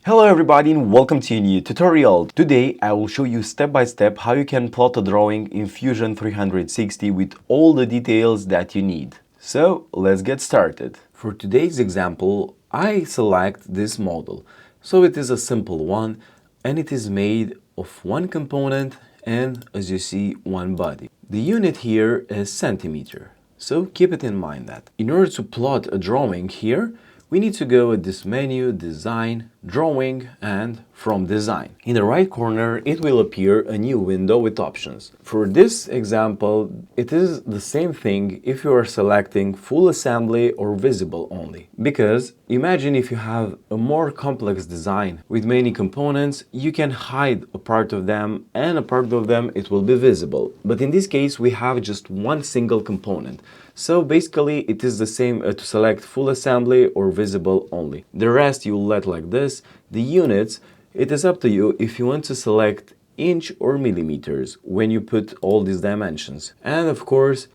Hello everybody and welcome to a new tutorial. Today I will show you step by step how you can plot a drawing in Fusion 360 with all the details that you need. So let's get started. For today's example, I select this model. So it is a simple one and it is made of one component and, as you see, one body. The unit here is centimeter. So keep it in mind that. In order to plot a drawing here, we need to go at this menu, Design, Drawing, and From Design. In the right corner, it will appear a new window with options. For this example, it is the same thing if you are selecting Full Assembly or Visible only. Because imagine if you have a more complex design with many components, you can hide a part of them and a part of them it will be visible. But in this case, we have just one single component. So basically it is the same to select Full Assembly or Visible only. The rest you will let like this. The units, it is up to you if you want to select inch or millimeters when you put all these dimensions. And of course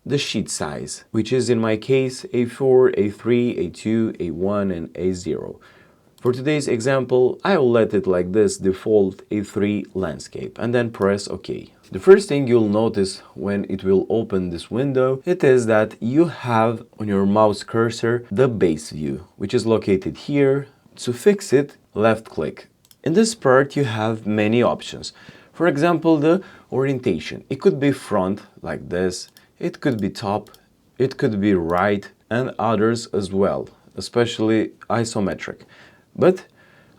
the sheet size, which is in my case A4, A3, A2, A1 and A0. For today's example, I will let it like this, default A3 landscape, and then press OK. The first thing you'll notice when it will open this window, it is that you have on your mouse cursor the base view, which is located here. To fix it, left click. In this part you have many options. For example, the orientation. It could be front like this, it could be top, it could be right, and others as well, especially isometric. But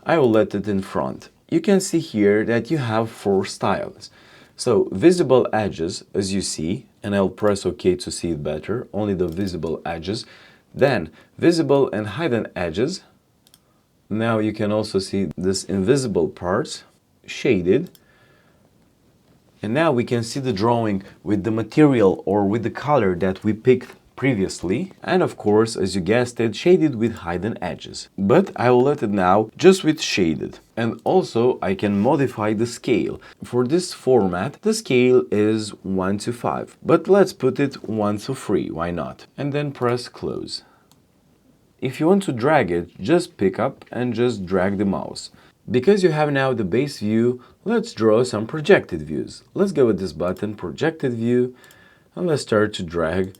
I will let it in front. You can see here that you have 4 styles. So visible edges, as you see, and I'll press OK to see it better, only the visible edges. Then visible and hidden edges. Now you can also see this invisible parts, shaded. And now we can see the drawing with the material or with the color that we picked previously, and of course, as you guessed it, shaded with hidden edges. But I will let it now just with shaded. And also I can modify the scale. For this format, the scale is 1:5, but let's put it 1:3, why not? And then press close. If you want to drag it, just pick up and just drag the mouse. Because you have now the base view, let's draw some projected views. Let's go with this button, projected view, and let's start to drag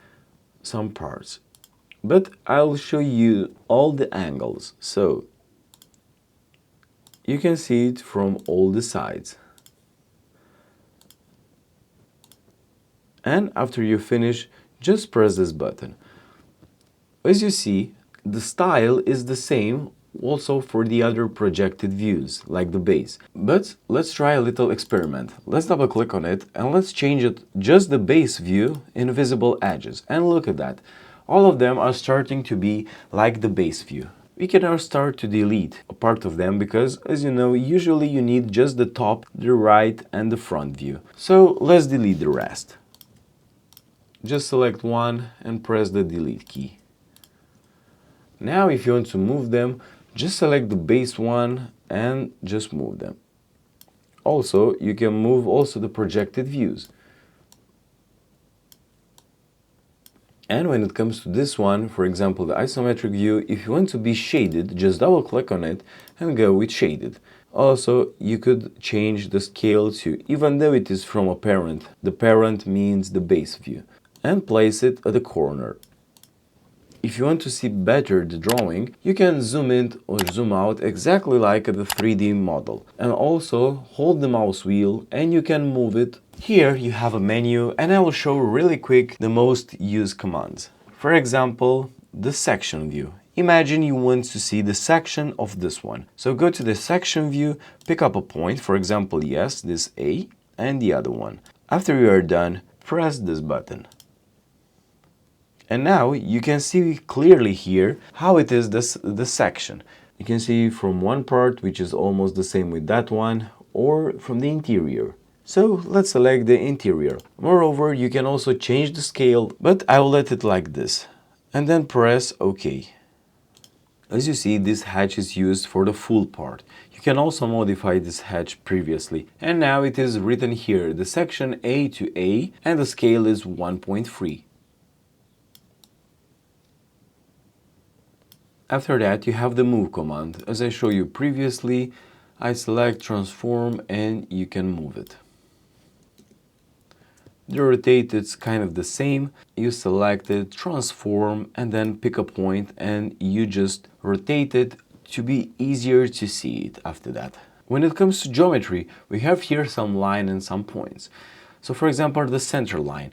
some parts. But I'll show you all the angles, so you can see it from all the sides. And after you finish, just press this button. As you see, the style is the same also for the other projected views, like the base. But let's try a little experiment. Let's double click on it and let's change it just the base view in visible edges. And look at that. All of them are starting to be like the base view. We can now start to delete a part of them because, as you know, usually you need just the top, the right and the front view. So let's delete the rest. Just select one and press the delete key. Now if you want to move them, just select the base one and just move them. Also, you can move also the projected views. And when it comes to this one, for example, the isometric view, if you want to be shaded, just double click on it and go with shaded. Also, you could change the scale to, even though it is from a parent, the parent means the base view, and place it at the corner. If you want to see better the drawing, you can zoom in or zoom out exactly like the 3D model. And also hold the mouse wheel and you can move it. Here you have a menu and I will show really quick the most used commands. For example, the section view. Imagine you want to see the section of this one. So go to the section view, pick up a point, for example, yes, this A, and the other one. After you are done, press this button. And now you can see clearly here how it is the section. You can see from one part, which is almost the same with that one, or from the interior. So let's select the interior. Moreover, you can also change the scale, but I will let it like this. And then press OK. As you see, this hatch is used for the full part. You can also modify this hatch previously. And now it is written here, the section A to A, and the scale is 1.3. After that, you have the move command. As I showed you previously, I select transform and you can move it. The rotate, it's kind of the same. You select it, transform, and then pick a point and you just rotate it to be easier to see it after that. When it comes to geometry, we have here some line and some points. So for example, the center line.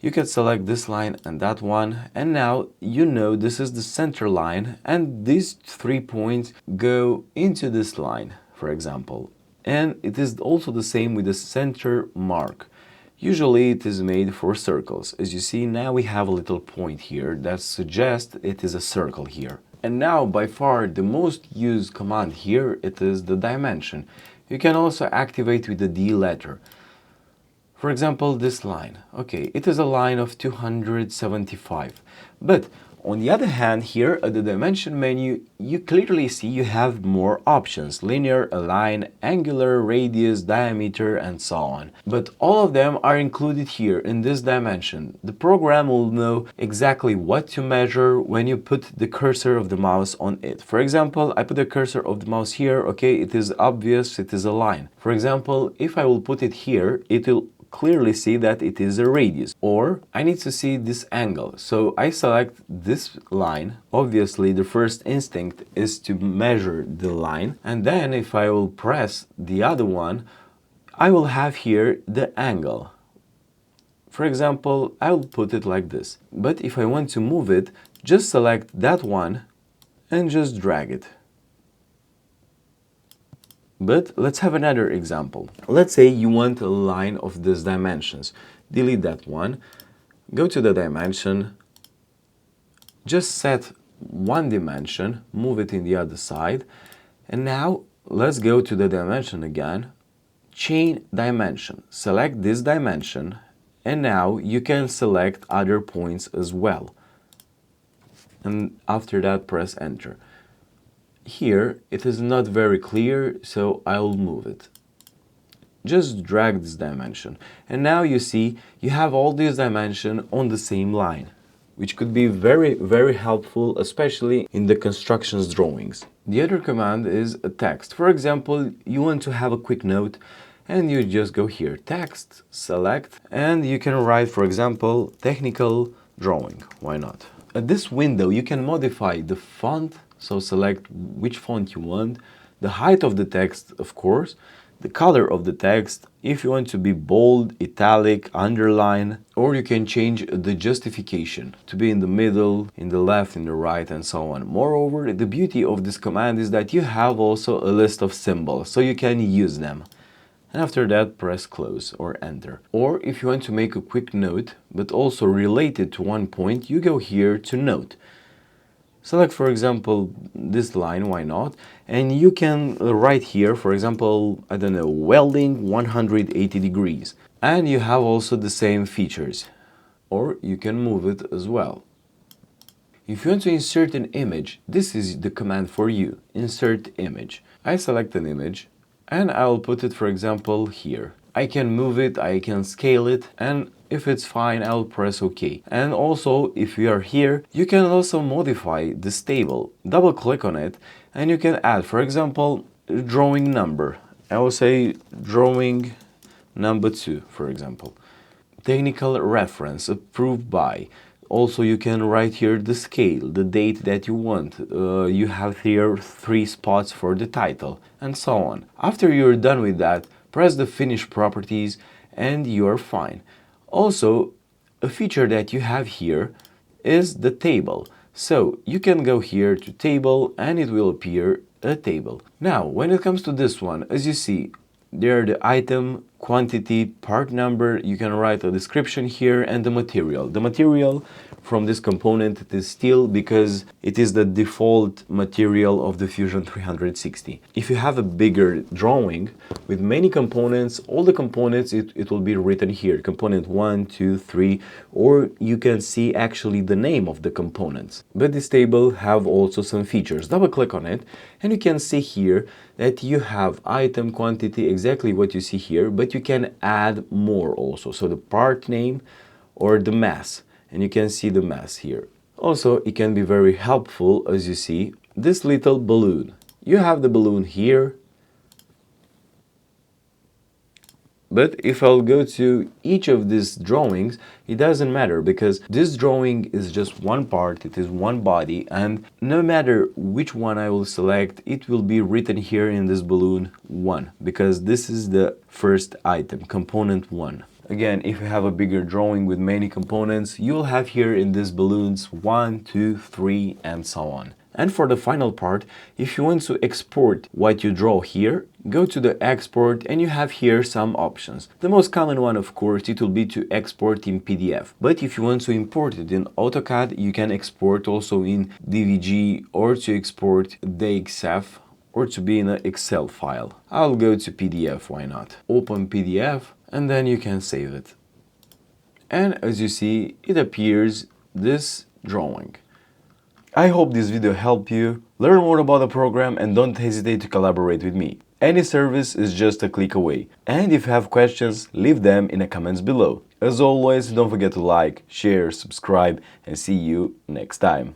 You can select this line and that one, and now you know this is the center line and these 3 points go into this line, for example. And it is also the same with the center mark. Usually it is made for circles. As you see, now we have a little point here that suggests it is a circle here. And now by far the most used command here, it is the dimension. You can also activate with the D letter. For example, this line. Okay, it is a line of 275. But on the other hand, here at the dimension menu, you clearly see you have more options: linear, align, angular, radius, diameter, and so on. But all of them are included here in this dimension. The program will know exactly what to measure when you put the cursor of the mouse on it. For example, I put the cursor of the mouse here. Okay, it is obvious, it is a line. For example, if I will put it here, it will clearly see that it is a radius, or I need to see this angle. So I select this line. Obviously the first instinct is to measure the line, and then if I will press the other one, I will have here the angle. For example, I will put it like this. But if I want to move it, just select that one and just drag it. But let's have another example. Let's say you want a line of these dimensions. Delete that one, go to the dimension, just set one dimension, move it in the other side, and now let's go to the dimension again, chain dimension, select this dimension, and now you can select other points as well. And after that, press enter. Here it is not very clear, so I'll move it. Just drag this dimension, and now you see you have all these dimensions on the same line, which could be very helpful, especially in the constructions drawings. The other command is a text. For example, you want to have a quick note and you just go here, text, select, and you can write, for example, technical drawing. Why not? At this window you can modify the font. So select which font you want, the height of the text, of course, the color of the text, if you want to be bold, italic, underline, or you can change the justification to be in the middle, in the left, in the right, and so on. Moreover, the beauty of this command is that you have also a list of symbols, so you can use them. And after that, press close or enter. Or if you want to make a quick note, but also related to one point, you go here to note. Select, for example, this line, why not? And you can write here, for example, I don't know, welding 180 degrees. And you have also the same features. Or you can move it as well. If you want to insert an image, this is the command for you, insert image. I select an image and I'll put it, for example, here. I can move it, I can scale it, and if it's fine, I'll press OK. And also, if you are here, you can also modify this table. Double click on it and you can add, for example, drawing number. I will say drawing number 2, for example. Technical reference, approved by. Also, you can write here the scale, the date that you want. You have here 3 spots for the title, and so on. After you're done with that, press the Finish Properties and you're fine. Also, a feature that you have here is the table. So you can go here to Table and it will appear a table. Now, when it comes to this one, as you see, there are the item, quantity, part number. You can write a description here, and the material. The material from this component, it is steel because it is the default material of the Fusion 360. If you have a bigger drawing with many components, all the components, it will be written here, component 1, 2, 3, or you can see actually the name of the components. But this table have also some features. Double click on it and you can see here that you have item, quantity, exactly what you see here, but you can add more also. So the part name or the mass. And you can see the mass here. Also, it can be very helpful, as you see, this little balloon. You have the balloon here, but if I'll go to each of these drawings, it doesn't matter because this drawing is just one part, it is one body, and no matter which one I will select, it will be written here in this balloon 1, because this is the first item, component 1. Again, if you have a bigger drawing with many components, you will have here in these balloons 1, 2, 3, and so on. And for the final part, if you want to export what you draw here, go to the export and you have here some options. The most common one, of course, it will be to export in PDF. But if you want to import it in AutoCAD, you can export also in DVG or to export DXF or to be in an Excel file. I'll go to PDF, why not? Open PDF and then you can save it. And as you see, it appears this drawing. I hope this video helped you. Learn more about the program and don't hesitate to collaborate with me. Any service is just a click away. And if you have questions, leave them in the comments below. As always, don't forget to like, share, subscribe, and see you next time.